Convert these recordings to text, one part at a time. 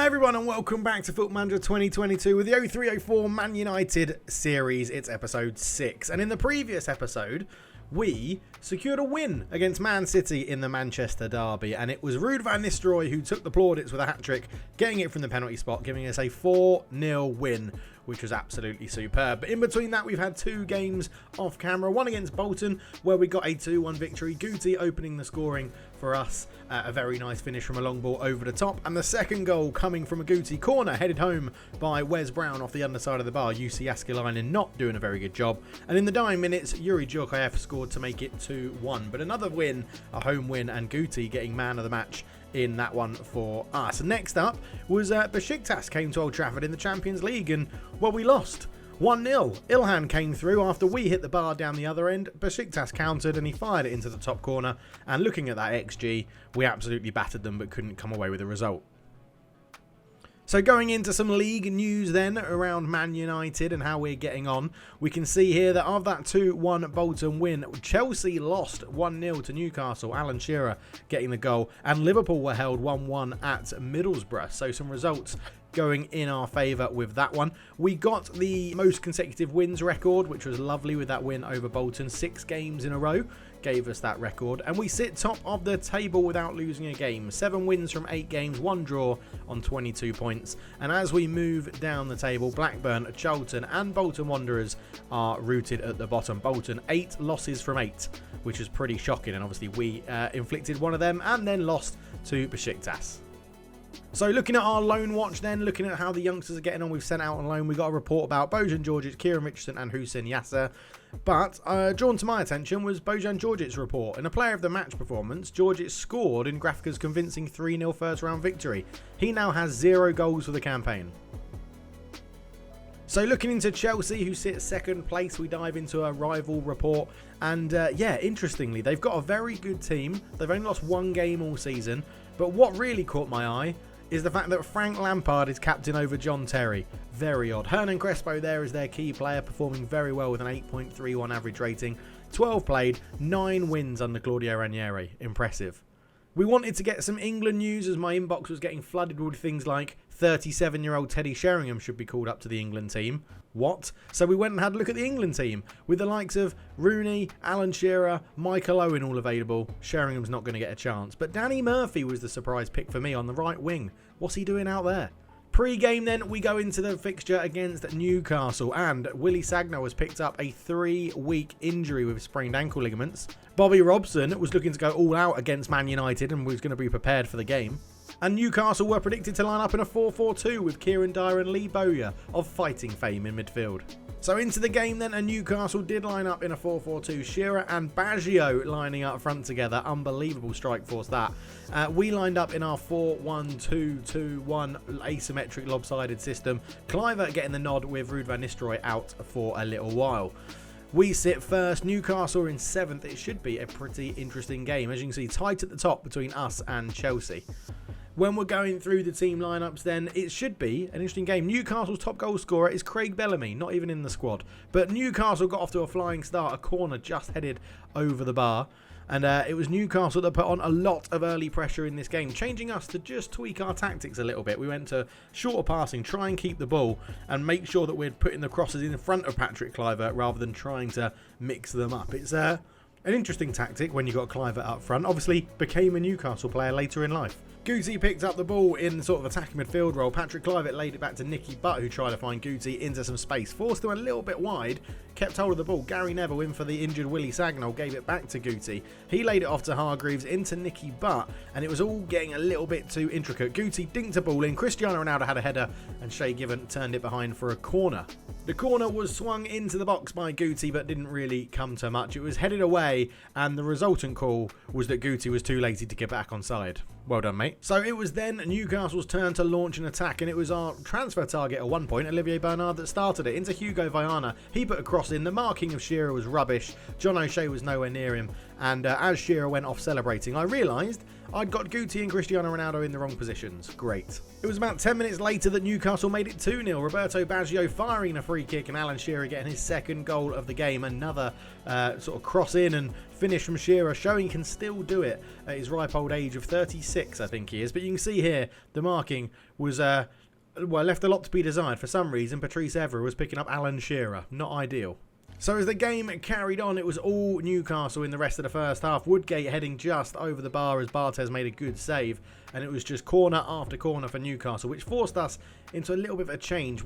Hello everyone and welcome back to Football Manager 2022 with the 0304 Man United series. It's episode 6, and in the previous episode we secured a win against Man City in the Manchester derby, and it was Ruud van Nistelrooy who took the plaudits with a hat-trick, getting it from the penalty spot, giving us a 4-0 win, which was absolutely superb. But in between that, we've had 2 games off camera, one against Bolton where we got a 2-1 victory, Guti opening the scoring for us, a very nice finish from a long ball over the top, and the second goal coming from a Guti corner headed home by Wes Brown off the underside of the bar. UC Askelainen not doing a very good job, and in the dying minutes Yuri Djorkaeff scored to make it 2-1. But another win, a home win, and Guti getting man of the match in that one for us. Next up was Besiktas came to Old Trafford in the Champions League, and well, we lost 1-0. Ilhan came through after we hit the bar down the other end. Besiktas countered and he fired it into the top corner, and looking at that XG, we absolutely battered them but couldn't come away with a result. So going into some league news then around Man United and how we're getting on, we can see here that of that 2-1 Bolton win, Chelsea lost 1-0 to Newcastle, Alan Shearer getting the goal, and Liverpool were held 1-1 at Middlesbrough. So some results going in our favour with that one. We got the most consecutive wins record, which was lovely with that win over Bolton. 6 games in a row gave us that record, and we sit top of the table without losing a game. 7 wins from 8 games, 1 draw on 22 points. And as we move down the table, Blackburn, Charlton and Bolton Wanderers are rooted at the bottom. Bolton 8 losses from 8, which is pretty shocking, and obviously we inflicted one of them and then lost to Besiktas. So looking at our loan watch then, looking at how the youngsters are getting on, we've sent out on loan. We got a report about Bojan Djordjic, Kieran Richardson and Hussein Yasser. But drawn to my attention was Bojan Djordjic's report. In a player of the match performance, Djordjic scored in Grafika's convincing 3-0 first round victory. He now has 0 goals for the campaign. So looking into Chelsea, who sit second place, we dive into a rival report. And yeah, interestingly, they've got a very good team. They've only lost 1 game all season. But what really caught my eye is the fact that Frank Lampard is captain over John Terry. Very odd. Hernan Crespo there is their key player, performing very well with an 8.31 average rating. 12 played, 9 wins under Claudio Ranieri. Impressive. We wanted to get some England news as my inbox was getting flooded with things like 37-year-old Teddy Sheringham should be called up to the England team. What? So we went and had a look at the England team with the likes of Rooney, Alan Shearer, Michael Owen all available. Sheringham's not going to get a chance. But Danny Murphy was the surprise pick for me on the right wing. What's he doing out there? Pre-game then, we go into the fixture against Newcastle, and Willie Sagna has picked up a 3-week injury with sprained ankle ligaments. Bobby Robson was looking to go all out against Man United and was going to be prepared for the game. And Newcastle were predicted to line up in a 4-4-2 with Kieran Dyer and Lee Bowyer of fighting fame in midfield. So into the game then, and Newcastle did line up in a 4-4-2. Shearer and Baggio lining up front together. Unbelievable strike force that. We lined up in our 4-1-2-2-1 asymmetric lopsided system. Cliver getting the nod with Ruud van Nistelrooy out for a little while. We sit first, Newcastle are in 7th. It should be a pretty interesting game. As you can see, tight at the top between us and Chelsea. When we're going through the team lineups then, it should be an interesting game. Newcastle's top goal scorer is Craig Bellamy, not even in the squad. But Newcastle got off to a flying start, a corner just headed over the bar. And it was Newcastle that put on a lot of early pressure in this game, changing us to just tweak our tactics a little bit. We went to shorter passing, try and keep the ball and make sure that we're putting the crosses in front of Patrick Kluivert rather than trying to mix them up. It's an interesting tactic when you got Kluivert up front. Obviously became a Newcastle player later in life. Guti picked up the ball in sort of attacking midfield role. Patrick Kluivert laid it back to Nicky Butt, who tried to find Guti into some space. Forced him a little bit wide, kept hold of the ball. Gary Neville in for the injured Willie Sagnol, gave it back to Guti. He laid it off to Hargreaves into Nicky Butt, and it was all getting a little bit too intricate. Guti dinked a ball in. Cristiano Ronaldo had a header, and Shea Given turned it behind for a corner. The corner was swung into the box by Guti, but didn't really come to much. It was headed away, and the resultant call was that Guti was too lazy to get back on side. Well done, mate. So it was then Newcastle's turn to launch an attack, and it was our transfer target at one point, Olivier Bernard, that started it into Hugo Viana. He put a cross in. The marking of Shearer was rubbish. John O'Shea was nowhere near him, And as Shearer went off celebrating, I realised I'd got Guti and Cristiano Ronaldo in the wrong positions. Great. It was about 10 minutes later that Newcastle made it 2-0. Roberto Baggio firing a free kick and Alan Shearer getting his second goal of the game. Another sort of cross in and finish from Shearer, showing he can still do it at his ripe old age of 36, I think he is. But you can see here the marking was left a lot to be desired. For some reason, Patrice Evra was picking up Alan Shearer. Not ideal. So as the game carried on, it was all Newcastle in the rest of the first half. Woodgate heading just over the bar as Barthez made a good save. And it was just corner after corner for Newcastle, which forced us into a little bit of a change.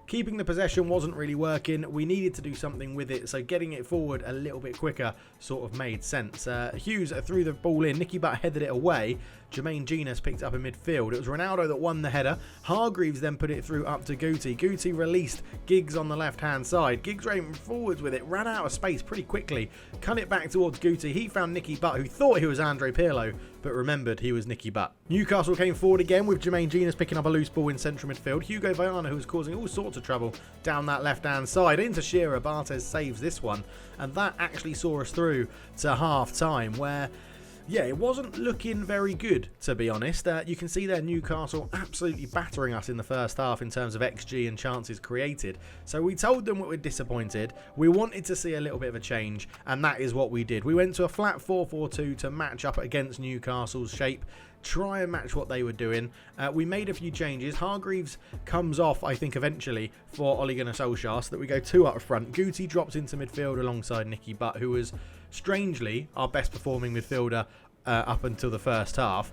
Keeping the possession wasn't really working. We needed to do something with it, so getting it forward a little bit quicker sort of made sense. Hughes threw the ball in. Nicky Butt headed it away. Jermaine Genius picked it up in midfield. It was Ronaldo that won the header. Hargreaves then put it through up to Guti. Guti released Giggs on the left-hand side. Giggs ran forwards with it, ran out of space pretty quickly, cut it back towards Guti. He found Nicky Butt, who thought he was Andre Pirlo, but remembered he was Nicky Butt. Newcastle came forward again with Jermaine Genius picking up a loose ball in central midfield. Hugo Viana, who was causing all sorts of trouble down that left-hand side. Into Shearer. Barthez saves this one, and that actually saw us through to half-time, where yeah, it wasn't looking very good, to be honest. You can see there Newcastle absolutely battering us in the first half in terms of XG and chances created. So we told them we were disappointed. We wanted to see a little bit of a change, and that is what we did. We went to a flat 4-4-2 to match up against Newcastle's shape, try and match what they were doing. We made a few changes. Hargreaves comes off, I think, eventually for Ole Gunnar Solskjaer, so that we go 2 up front. Guti drops into midfield alongside Nicky Butt, who was strangely our best performing midfielder up until the first half,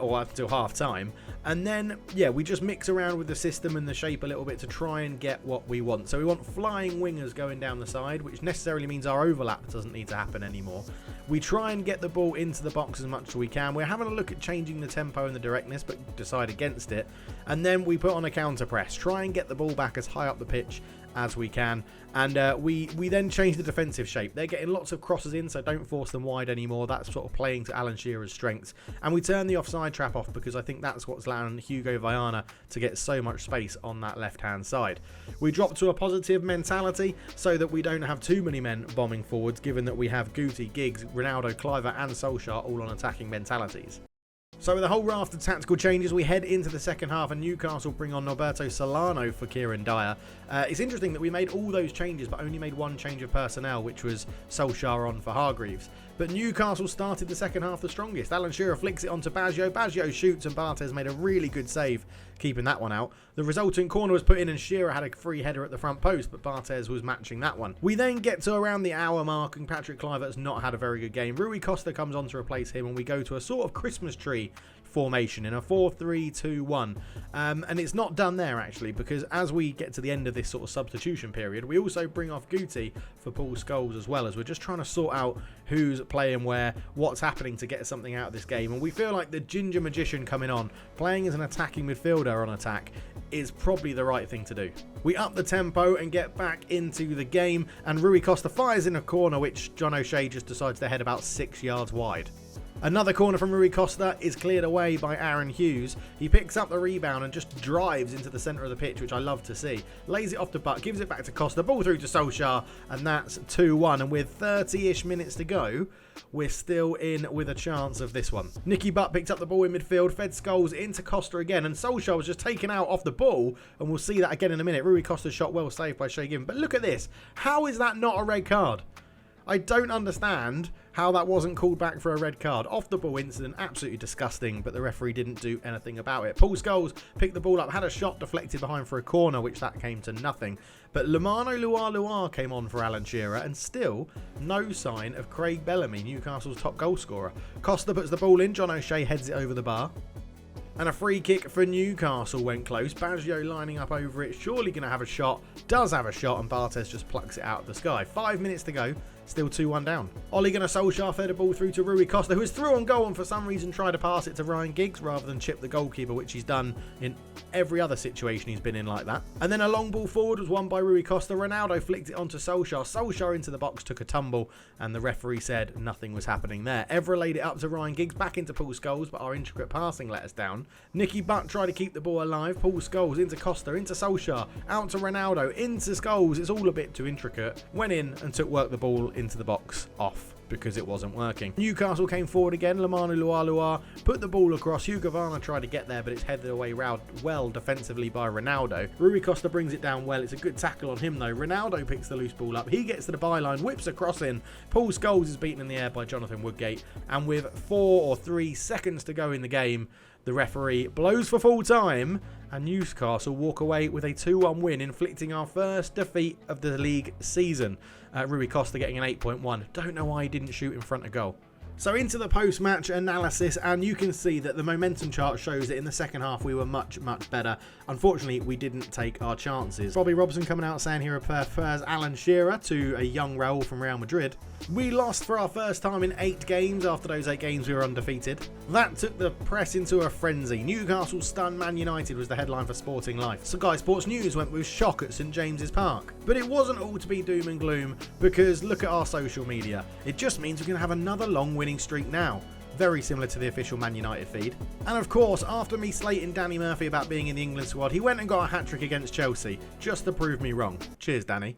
or up until half time. And then, yeah, we just mix around with the system and the shape a little bit to try and get what we want. So we want flying wingers going down the side, which necessarily means our overlap doesn't need to happen anymore. We try and get the ball into the box as much as we can. We're having a look at changing the tempo and the directness, but decide against it. And then we put on a counter press, try and get the ball back as high up the pitch as we can, and we then change the defensive shape. They're getting lots of crosses in, so don't force them wide anymore. That's sort of playing to Alan Shearer's strengths. And we turn the offside trap off, because I think that's what's allowing Hugo Viana to get so much space on that left-hand side. We drop to a positive mentality so that we don't have too many men bombing forwards, given that we have Guti, Giggs, Ronaldo, Cliver and Solskjaer all on attacking mentalities. So with a whole raft of tactical changes, we head into the second half, and Newcastle bring on Norberto Solano for Kieran Dyer. It's interesting that we made all those changes but only made one change of personnel, which was Solskjaer on for Hargreaves. But Newcastle started the second half the strongest. Alan Shearer flicks it onto Baggio. Baggio shoots, and Barthez made a really good save, keeping that one out. The resulting corner was put in, and Shearer had a free header at the front post, but Barthez was matching that one. We then get to around the hour mark, and Patrick Kluivert has not had a very good game. Rui Costa comes on to replace him, and we go to a sort of Christmas tree formation in a 4-3-2-1. And it's not done there, actually, because as we get to the end of this sort of substitution period, we also bring off Guti for Paul Scholes as well, as we're just trying to sort out who's playing where, what's happening to get something out of this game. And we feel like the ginger magician coming on, playing as an attacking midfielder on attack, is probably the right thing to do. We up the tempo and get back into the game, and Rui Costa fires in a corner which John O'Shea just decides to head about 6 yards wide. Another corner from Rui Costa is cleared away by Aaron Hughes. He picks up the rebound and just drives into the centre of the pitch, which I love to see. Lays it off to Butt, gives it back to Costa, ball through to Solskjaer, and that's 2-1. And with 30-ish minutes to go, we're still in with a chance of this one. Nicky Butt picked up the ball in midfield, fed Scholes into Costa again, and Solskjaer was just taken out off the ball, and we'll see that again in a minute. Rui Costa's shot well saved by Shea Given. But look at this. How is that not a red card? I don't understand how that wasn't called back for a red card. Off the ball incident, absolutely disgusting, but the referee didn't do anything about it. Paul Scholes picked the ball up, had a shot deflected behind for a corner, which that came to nothing. But Lemano Luar came on for Alan Shearer, and still no sign of Craig Bellamy, Newcastle's top goal scorer. Costa puts the ball in, John O'Shea heads it over the bar. And a free kick for Newcastle went close. Baggio lining up over it, surely going to have a shot. Does have a shot, and Barthez just plucks it out of the sky. 5 minutes to go. Still 2-1 down. Ole Gunnar Solskjaer fed a ball through to Rui Costa, who was through on goal and for some reason tried to pass it to Ryan Giggs rather than chip the goalkeeper, which he's done in every other situation he's been in like that. And then a long ball forward was won by Rui Costa. Ronaldo flicked it onto Solskjaer. Solskjaer into the box, took a tumble, and the referee said nothing was happening there. Evra laid it up to Ryan Giggs, back into Paul Scholes, but our intricate passing let us down. Nicky Butt tried to keep the ball alive. Paul Scholes into Costa, into Solskjaer, out to Ronaldo, into Scholes. It's all a bit too intricate. Went in and took the ball into the box off. because it wasn't working. Newcastle came forward again. Lamanu Lualua put the ball across. Hugo Varna tried to get there, but it's headed away well defensively by Ronaldo. Rui Costa brings it down well. It's a good tackle on him though. Ronaldo picks the loose ball up. He gets to the byline, whips a cross in. Paul Scholes is beaten in the air by Jonathan Woodgate. And with 4 or 3 seconds to go in the game, the referee blows for full time, and Newcastle walk away with a 2-1 win, inflicting our first defeat of the league season. Rui Costa getting an 8.1. Don't know why he didn't shoot in front of goal. So into the post-match analysis, and you can see that the momentum chart shows that in the second half we were much better. Unfortunately, we didn't take our chances. Bobby Robson coming out saying he prefers Alan Shearer to a young Raul from Real Madrid. We lost for our first time in 8 games. After those 8 games, we were undefeated. That took the press into a frenzy. Newcastle stunned Man United was the headline for Sporting Life. Sky Sports News went with shock at St James's Park. But it wasn't all to be doom and gloom, because look at our social media. It just means we can have another long winning streak now. Very similar to the official Man United feed. And of course, after me slating Danny Murphy about being in the England squad, he went and got a hat-trick against Chelsea, just to prove me wrong. Cheers, Danny.